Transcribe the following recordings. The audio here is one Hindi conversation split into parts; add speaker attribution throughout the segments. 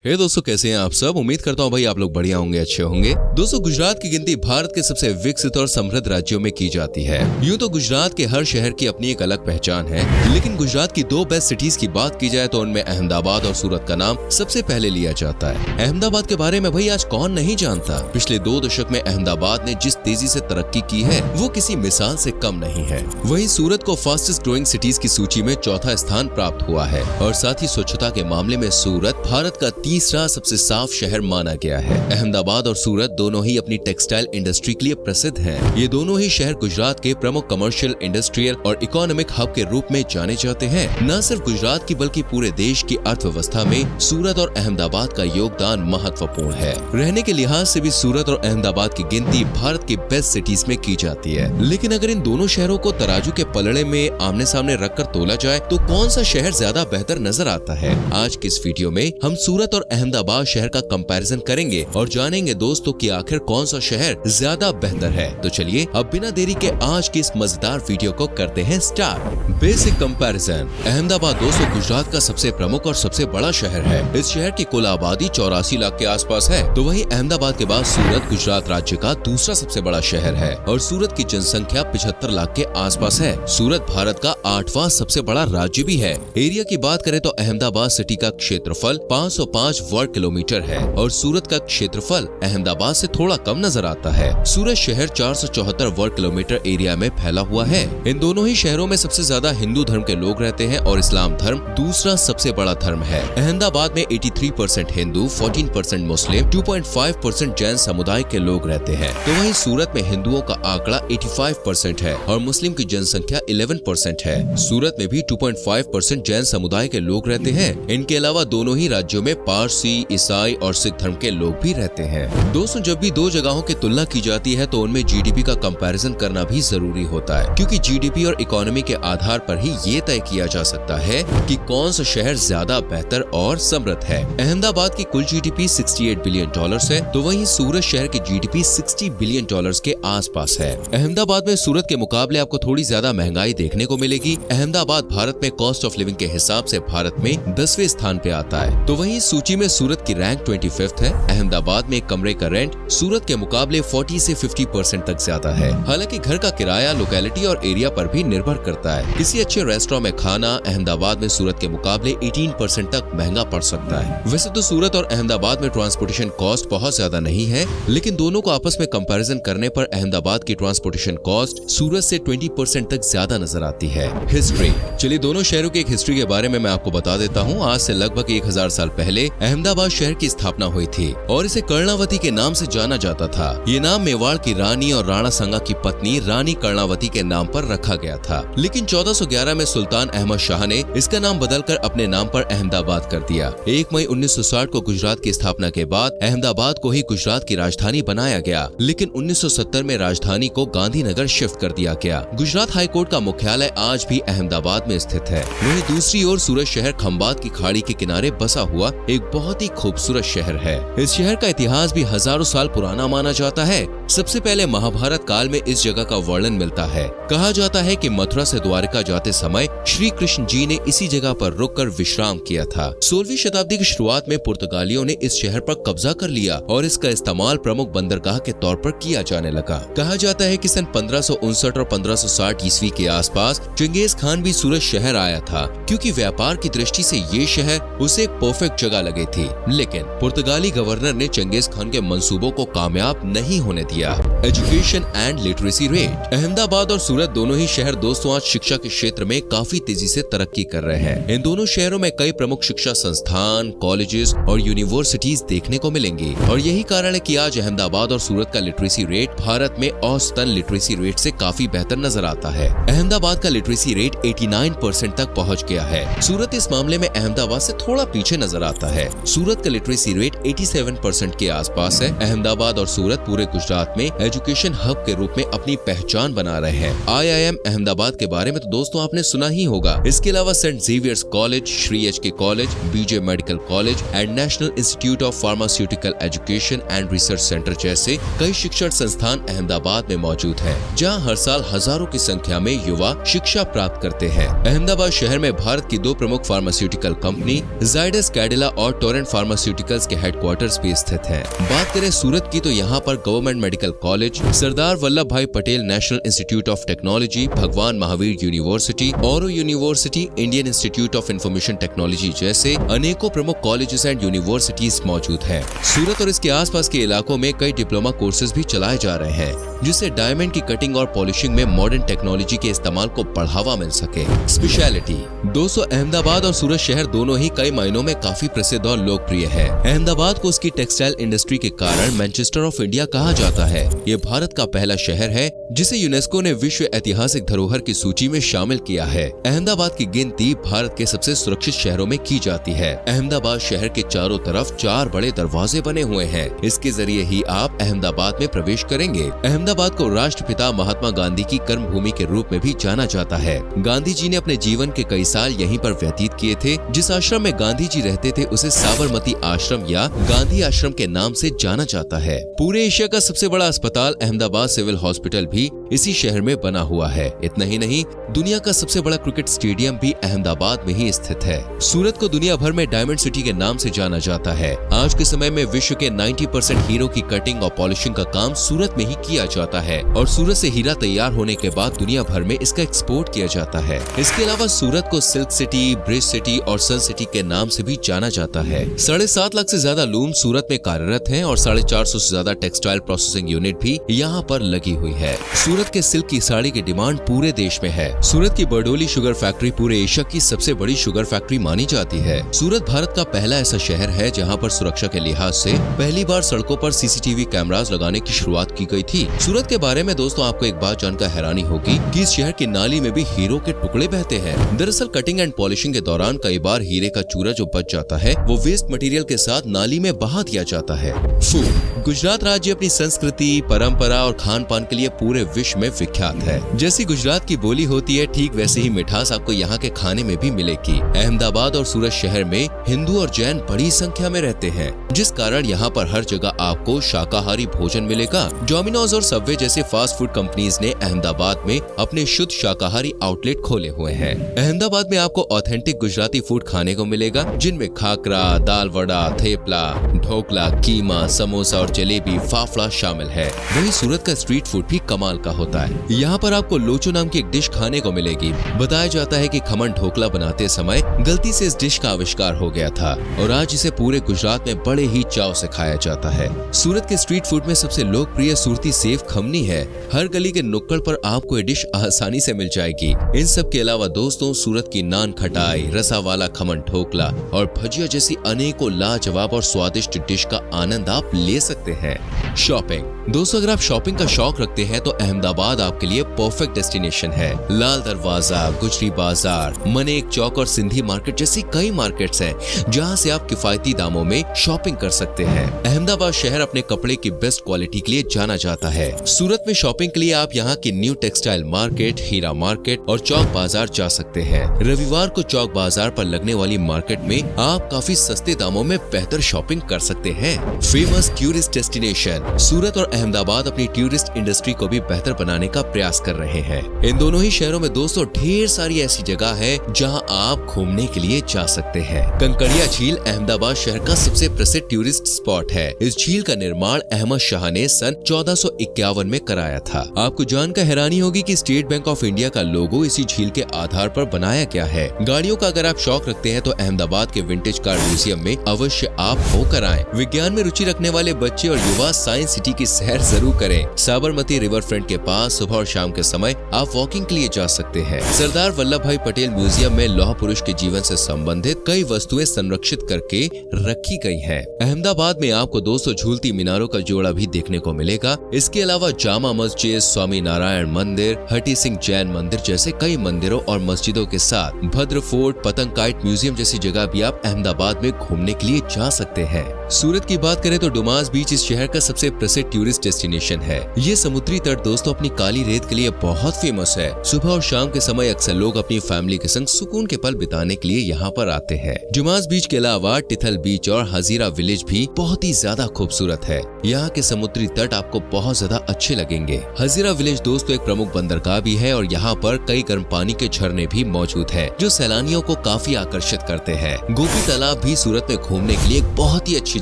Speaker 1: हे दोस्तों, कैसे हैं आप सब। उम्मीद करता हूँ भाई आप लोग बढ़िया होंगे, अच्छे होंगे। दोस्तों, गुजरात की गिनती भारत के सबसे विकसित और समृद्ध राज्यों में की जाती है। यूँ तो गुजरात के हर शहर की अपनी एक अलग पहचान है, लेकिन गुजरात की दो बेस्ट सिटीज की बात की जाए तो उनमें अहमदाबाद और सूरत का नाम सबसे पहले लिया जाता है। अहमदाबाद के बारे में भाई आज कौन नहीं जानता। पिछले 2 दशक में अहमदाबाद ने जिस तेजी से तरक्की की है वो किसी मिसाल से कम नहीं है। वहीं सूरत को फास्टेस्ट ग्रोइंग सिटीज की सूची में 4था स्थान प्राप्त हुआ है और साथ ही स्वच्छता के मामले में सूरत भारत का तीसरा सबसे साफ शहर माना गया है। अहमदाबाद और सूरत दोनों ही अपनी टेक्सटाइल इंडस्ट्री के लिए प्रसिद्ध हैं। ये दोनों ही शहर गुजरात के प्रमुख कमर्शियल, इंडस्ट्रियल और इकोनॉमिक हब के रूप में जाने जाते हैं। न सिर्फ गुजरात की बल्कि पूरे देश की अर्थव्यवस्था में सूरत और अहमदाबाद का योगदान महत्वपूर्ण है। रहने के लिहाज से भी सूरत और अहमदाबाद की गिनती भारत की बेस्ट सिटीज में की जाती है। लेकिन अगर इन दोनों शहरों को तराजू के पलड़े में आमने सामने रखकर तोला जाए तो कौन सा शहर ज्यादा बेहतर नजर आता है। आज की इस वीडियो में हम सूरत और अहमदाबाद शहर का कंपैरिजन करेंगे और जानेंगे दोस्तों कि आखिर कौन सा शहर ज्यादा बेहतर है। तो चलिए अब बिना देरी के आज की इस मजेदार वीडियो को करते हैं स्टार्ट। Basic comparison. अहमदाबाद दोस्तों गुजरात का सबसे प्रमुख और सबसे बड़ा शहर है। इस शहर की कुल आबादी 84 लाख के आसपास है। तो वहीं अहमदाबाद के बाद सूरत गुजरात राज्य का दूसरा सबसे बड़ा शहर है और सूरत की जनसंख्या 75 लाख के आसपास है। सूरत भारत का 8वां सबसे बड़ा राज्य भी है। एरिया की बात करें तो अहमदाबाद सिटी का क्षेत्रफल 505 वर्ग किलोमीटर है और सूरत का क्षेत्रफल अहमदाबाद से थोड़ा कम नजर आता है। सूरत शहर 474 वर्ग किलोमीटर एरिया में फैला हुआ है। इन दोनों ही शहरों में सबसे ज्यादा हिंदू धर्म के लोग रहते हैं और इस्लाम धर्म दूसरा सबसे बड़ा धर्म है। अहमदाबाद में 83% हिंदू, 14% मुस्लिम, 2.5% जैन समुदाय के लोग रहते हैं। तो वहीं सूरत में हिंदुओं का आंकड़ा 85% है और मुस्लिम की जनसंख्या 11% है। सूरत में भी 2.5% जैन समुदाय के लोग रहते हैं। इनके अलावा दोनों ही राज्यों में पारसी, ईसाई और सिख धर्म के लोग भी रहते हैं। दोस्तों, जब भी दो जगहों की तुलना की जाती है तो उनमें जीडीपी का कंपैरिजन करना भी जरूरी होता है, क्योंकि जीडीपी और इकोनॉमी के आधार पर ही ये तय किया जा सकता है कि कौन सा शहर ज्यादा बेहतर और समृद्ध है। अहमदाबाद की कुल जीडीपी $68 बिलियन है, तो वहीं सूरत शहर की जीडीपी $60 बिलियन के आसपास है। अहमदाबाद में सूरत के मुकाबले आपको थोड़ी ज्यादा महंगाई देखने को मिलेगी। अहमदाबाद भारत में कॉस्ट ऑफ लिविंग के हिसाब से भारत में 10वें स्थान पे आता है। तो वहीं सूची में सूरत की रैंक 25th है। अहमदाबाद में कमरे का रेंट सूरत के मुकाबले 40 से 50% तक ज्यादा है। हालांकि घर का किराया लोकेलिटी और एरिया पर भी निर्भर करता है। किसी अच्छे रेस्टोरेंट में खाना अहमदाबाद में सूरत के मुकाबले 18% तक महंगा पड़ सकता है। वैसे तो सूरत और अहमदाबाद में ट्रांसपोर्टेशन कॉस्ट बहुत ज्यादा नहीं है, लेकिन दोनों को आपस में कंपैरिजन करने पर अहमदाबाद की ट्रांसपोर्टेशन कॉस्ट सूरत से 20% तक ज्यादा नजर आती है। हिस्ट्री। चलिए दोनों शहरों की एक हिस्ट्री के बारे में मैं आपको बता देता हूँ। आज से लगभग 1000 साल पहले अहमदाबाद शहर की स्थापना हुई थी और इसे कर्णावती के नाम से जाना जाता था। ये नाम मेवाड़ की रानी और राणा संगा की पत्नी रानी कर्णावती के नाम पर रखा गया था, लेकिन 1411 में सुल्तान अहमद शाह ने इसका नाम बदलकर अपने नाम पर अहमदाबाद कर दिया। 1 मई 1960 को गुजरात की स्थापना के बाद अहमदाबाद को ही गुजरात की राजधानी बनाया गया, लेकिन 1970 में राजधानी को गांधीनगर शिफ्ट कर दिया गया। गुजरात हाई कोर्ट का मुख्यालय आज भी अहमदाबाद में स्थित है। वहीं दूसरी ओर सूरत शहर खंबात की खाड़ी के किनारे बसा हुआ एक बहुत ही खूबसूरत शहर है। इस शहर का इतिहास भी हजारों साल पुराना माना जाता है। सबसे पहले महाभारत काल में इस जगह का वर्णन मिलता है। कहा जाता है कि मथुरा से द्वारका जाते समय श्री कृष्ण जी ने इसी जगह पर रुककर विश्राम किया था। 16वीं शताब्दी की शुरुआत में पुर्तगालियों ने इस शहर पर कब्जा कर लिया और इसका इस्तेमाल प्रमुख बंदरगाह के तौर पर किया जाने लगा। कहा जाता है कि सन 1559 और 1560 ईस्वी के आसपास चंगेज खान भी सूरत शहर आया था, क्योंकि व्यापार की दृष्टि से ये शहर उसे एक परफेक्ट जगह लगी थी। लेकिन पुर्तगाली गवर्नर ने चंगेज खान के मंसूबों को कामयाब नहीं होने दिया। Education and literacy rate. Ahmedabad और सूरत दोनों ही शहर दोस्तों आज शिक्षा के क्षेत्र में काफी तेजी से तरक्की कर रहे हैं। इन दोनों शहरों में कई प्रमुख शिक्षा संस्थान, कॉलेजेस और यूनिवर्सिटीज देखने को मिलेंगी और यही कारण है कि आज अहमदाबाद और सूरत का लिटरेसी रेट भारत में औसतन लिटरेसी रेट से काफी बेहतर नजर आता है। अहमदाबाद का लिटरेसी रेट 89% तक पहुँच गया है। सूरत इस मामले में अहमदाबाद से थोड़ा पीछे नजर आता है। सूरत का लिटरेसी रेट 87% के आसपास है। अहमदाबाद और सूरत पूरे गुजरात में एजुकेशन हब के रूप में अपनी पहचान बना रहे हैं। IIM अहमदाबाद के बारे में तो दोस्तों आपने सुना ही होगा। इसके अलावा Saint Xavier's college, Shri HK college, BJ medical college and National Institute of Pharmaceutical Education and Research Centre जैसे कई शिक्षण संस्थान अहमदाबाद में मौजूद हैं, जहां हर साल हजारों की संख्या में युवा शिक्षा प्राप्त करते हैं। अहमदाबाद शहर में भारत की 2 प्रमुख फार्मास्यूटिकल कंपनी जाइडस कैडिला और टोरेंट फार्मास्यूटिकल्स के हेडक्वार्टर्स भी स्थित हैं। बात करें सूरत की तो यहाँ पर government medical college, Sardar Vallabh भाई Patel national Institute of technology, भगवान महावीर यूनिवर्सिटी, औरो university, Indian institute of information technology जैसे अनेकों प्रमुख कॉलेजेस एंड यूनिवर्सिटीज मौजूद हैं। सूरत और इसके आसपास के इलाकों में कई डिप्लोमा कोर्सेज भी चलाए जा रहे हैं, जिससे डायमंड की कटिंग और पॉलिशिंग में मॉडर्न टेक्नोलॉजी के इस्तेमाल को बढ़ावा मिल सके। स्पेशलिटी दोस्तों, अहमदाबाद और सूरत शहर दोनों ही कई मायनों में काफी प्रसिद्ध और लोकप्रिय है। अहमदाबाद को उसकी टेक्सटाइल इंडस्ट्री के कारण मैनचेस्टर ऑफ इंडिया कहा जाता है। ये भारत का पहला शहर है जिसे यूनेस्को ने विश्व ऐतिहासिक धरोहर की सूची में शामिल किया है। अहमदाबाद की गिनती भारत के सबसे सुरक्षित शहरों में की जाती है। अहमदाबाद शहर के चारों तरफ 4 बड़े दरवाजे बने हुए हैं। इसके जरिए ही आप अहमदाबाद में प्रवेश करेंगे। अहमदाबाद को राष्ट्रपिता महात्मा गांधी की कर्मभूमि के रूप में भी जाना जाता है। गांधी जी ने अपने जीवन के कई साल यहीं पर व्यतीत किए थे। जिस आश्रम में गांधी जी रहते थे उसे साबरमती आश्रम या गांधी आश्रम के नाम से जाना जाता है। पूरे एशिया का सबसे बड़ा अस्पताल अहमदाबाद सिविल हॉस्पिटल भी इसी शहर में बना हुआ है। इतना ही नहीं, दुनिया का सबसे बड़ा क्रिकेट स्टेडियम भी अहमदाबाद में ही स्थित है। सूरत को दुनिया भर में डायमंड सिटी के नाम से जाना जाता है। आज के समय में विश्व के 90% हीरो की कटिंग और पॉलिशिंग का काम सूरत में ही किया जाता है और सूरत से हीरा तैयार होने के बाद दुनिया भर में इसका एक्सपोर्ट किया जाता है। इसके अलावा सूरत को सिल्क सिटी, ब्रिज सिटी और सन सिटी के नाम से भी जाना जाता है। 7.5 लाख से ज्यादा लूम सूरत में कार्यरत हैं और 450 से ज्यादा टेक्सटाइल प्रोसेसिंग यूनिट भी यहाँ पर लगी हुई है। सूरत के सिल्क की साड़ी की डिमांड पूरे देश में है। सूरत की बरडोली शुगर फैक्ट्री पूरे एशिया की सबसे बड़ी शुगर फैक्ट्री मानी जाती है। सूरत भारत का पहला ऐसा शहर है जहाँ पर सुरक्षा के लिहाज से पहली बार सड़कों पर CCTV कैमरास लगाने की शुरुआत की गई थी। सूरत के बारे में दोस्तों आपको एक बात जानकर हैरानी होगी कि इस शहर की नाली में भी हीरो के टुकड़े बहते हैं। दरअसल कटिंग एंड पॉलिशिंग के दौरान कई बार हीरे का चूरा जो बच जाता है वो वेस्ट मटेरियल के साथ नाली में बहा दिया जाता है। फूड गुजरात राज्य अपनी संस्कृति, परंपरा और खान पान के लिए पूरे विश्व में विख्यात है। जैसी गुजरात की बोली होती है ठीक वैसे ही मिठास आपको यहाँ के खाने में भी मिलेगी। अहमदाबाद और सूरत शहर में हिंदू और जैन बड़ी संख्या में रहते हैं, जिस कारण यहाँ पर हर जगह आपको शाकाहारी भोजन मिलेगा। डोमिनोज और सबवे जैसे फास्ट फूड कंपनीज ने अहमदाबाद में अपने शुद्ध शाकाहारी आउटलेट खोले हुए हैं। अहमदाबाद में आपको ऑथेंटिक गुजराती फूड खाने को मिलेगा, जिनमें खाकरा, दाल वड़ा, थेपला, ढोकला, कीमा, समोसा और जलेबी, फाफड़ा शामिल है। वहीं सूरत का स्ट्रीट फूड भी कमाल का होता है। यहाँ पर आपको लोचो नाम की एक डिश खाने को मिलेगी। बताया जाता है कि खमन ढोकला बनाते समय गलती से इस डिश का आविष्कार हो गया था और आज इसे पूरे गुजरात में बड़े ही चाव से खाया जाता है। सूरत के स्ट्रीट फूड में सबसे लोकप्रिय सूरती सेव खमनी है। हर गली के नुक्कड़ पर आपको ये डिश आसानी से मिल जाएगी। इन सब के अलावा दोस्तों सूरत की नान खटाई, रसा वाला खमन ढोकला और भजिया जैसी अनेकों लाजवाब और स्वादिष्ट डिश का आनंद आप ले सकते हैं। शॉपिंग दोस्तों, अगर आप शॉपिंग का शौक रखते हैं तो अहमदाबाद आपके लिए परफेक्ट डेस्टिनेशन है। लाल दरवाजा, गुजरी बाजार, मनेक चौक और सिंधी मार्केट जैसी कई मार्केट्स हैं जहां से आप किफायती दामों में शॉपिंग कर सकते हैं। अहमदाबाद शहर अपने कपड़े की बेस्ट क्वालिटी के लिए जाना जाता है। सूरत में शॉपिंग के लिए आप यहाँ की न्यू टेक्सटाइल मार्केट, हीरा मार्केट और चौक बाजार जा सकते हैं। रविवार को चौक बाजार पर लगने वाली मार्केट में आप काफी सस्ते दामों में बेहतर शॉपिंग कर सकते हैं। फेमस टूरिस्ट डेस्टिनेशन सूरत और अहमदाबाद अपनी टूरिस्ट इंडस्ट्री को भी बेहतर बनाने का प्रयास कर रहे हैं। इन दोनों ही शहरों में दोस्तों ढेर सारी ऐसी जगह है जहां आप घूमने के लिए जा सकते हैं। कंकड़िया झील अहमदाबाद शहर का सबसे प्रसिद्ध टूरिस्ट स्पॉट है। इस झील का निर्माण अहमद शाह ने सन 1451 में कराया था। आपको जानकर हैरानी होगी कि स्टेट बैंक ऑफ इंडिया का लोगो इसी झील के आधार पर बनाया गया है। गाड़ियों का अगर आप शौक रखते हैं तो अहमदाबाद के विंटेज कार म्यूजियम में अवश्य आप होकर आएं। विज्ञान में रुचि रखने वाले बच्चे और युवा साइंस सिटी की सैर जरूर करें। साबरमती रिवर फ्रंट के पास सुबह और शाम के समय आप वॉकिंग के लिए जा सकते हैं। सरदार वल्लभ भाई पटेल म्यूजियम में लौह पुरुष के जीवन से संबंधित कई वस्तुएं संरक्षित करके रखी गई हैं। अहमदाबाद में आपको 200 झूलती मीनारों का जोड़ा भी देखने को मिलेगा। इसके अलावा जामा मस्जिद, स्वामी नारायण मंदिर, हटी सिंह जैन मंदिर जैसे कई मंदिरों और मस्जिदों के साथ भद्र फोर्ट, पतंग काइट म्यूजियम जैसी जगह भी आप अहमदाबाद में घूमने के लिए जा सकते हैं। सूरत की बात करें तो डुमास बीच इस शहर का सबसे प्रसिद्ध टूरिस्ट डेस्टिनेशन है। ये समुद्री तट दोस्तों अपनी काली रेत के लिए बहुत फेमस है। सुबह और शाम के समय अक्सर लोग अपनी फैमिली के संग सुकून के पल बिताने के लिए यहाँ पर आते हैं। डुमास बीच के अलावा टिथल बीच और हजीरा विलेज भी बहुत ही ज्यादा खूबसूरत है। यहाँ के समुद्री तट आपको बहुत ज्यादा अच्छे लगेंगे। हजीरा विलेज दोस्तों एक प्रमुख बंदरगाह भी है और यहाँ पर कई गर्म पानी के झरने भी मौजूद है जो सैलानियों को काफी आकर्षित करते हैं। गोपी तालाब भी सूरत में घूमने के लिए एक बहुत ही अच्छी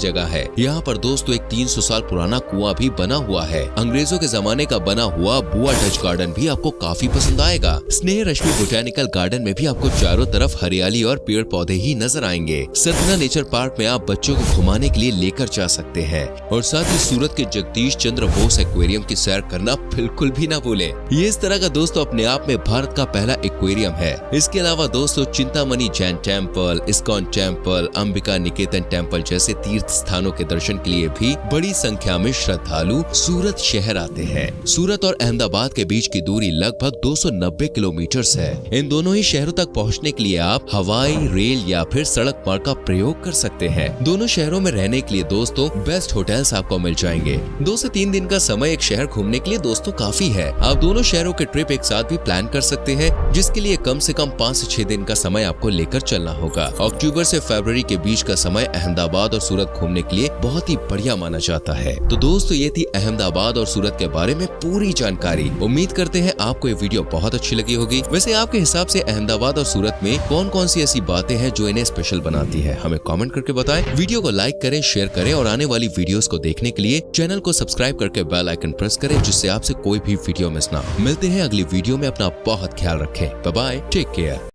Speaker 1: जगह है। यहाँ पर दोस्तों एक 300 साल पुराना कुआं भी बना हुआ है। अंग्रेजों के जमाने का बना हुआ बुआ डच गार्डन भी आपको काफी पसंद आएगा। स्नेह रश्मि बोटेनिकल गार्डन में भी आपको चारों तरफ हरियाली और पेड़ पौधे ही नजर आएंगे। सरगना नेचर पार्क में आप बच्चों को घुमाने के लिए लेकर जा सकते हैं और साथ ही सूरत के जगदीश चंद्र बोस एक्वेरियम की सैर करना बिल्कुल भी ना भूलें। ये इस तरह का दोस्तों अपने आप में भारत का पहला एक्वेरियम है। इसके अलावा दोस्तों Chintamani Jain temple, ISKCON temple, Ambika Niketan temple जैसे तीर्थ स्थानों के दर्शन के लिए भी बड़ी संख्या में श्रद्धालु सूरत शहर आते हैं। सूरत और अहमदाबाद के बीच की दूरी लगभग 290 किलोमीटर है। इन दोनों ही शहरों तक पहुंचने के लिए आप हवाई, रेल या फिर सड़क मार्ग का प्रयोग कर सकते हैं। दोनों शहरों में रहने के लिए दोस्तों बेस्ट होटल्स आपको मिल जाएंगे। 2 से 3 दिन का समय एक शहर घूमने के लिए दोस्तों काफी है। आप दोनों शहरों के ट्रिप एक साथ भी प्लान कर सकते हैं, जिसके लिए कम से कम 5 से 6 दिन का समय आपको लेकर चलना होगा। अक्टूबर से फरवरी के बीच का समय अहमदाबाद और सूरत घूमने के लिए बहुत ही बढ़िया माना जाता है। तो दोस्तों ये थी अहमदाबाद और सूरत के बारे में पूरी जानकारी। उम्मीद करते हैं आपको ये वीडियो बहुत अच्छी लगी होगी। वैसे आपके हिसाब से अहमदाबाद और सूरत में कौन कौन सी ऐसी बातें हैं जो इन्हें स्पेशल बनाती है, हमें कमेंट करके बताएं। वीडियो को लाइक करें, शेयर करें और आने वाली वीडियोस को देखने के लिए चैनल को सब्सक्राइब करके बेल आइकन प्रेस करें, जिससे आपसे कोई भी वीडियो मिस ना हो। मिलते हैं अगली वीडियो में। अपना बहुत ख्याल रखें। Bye bye, take care.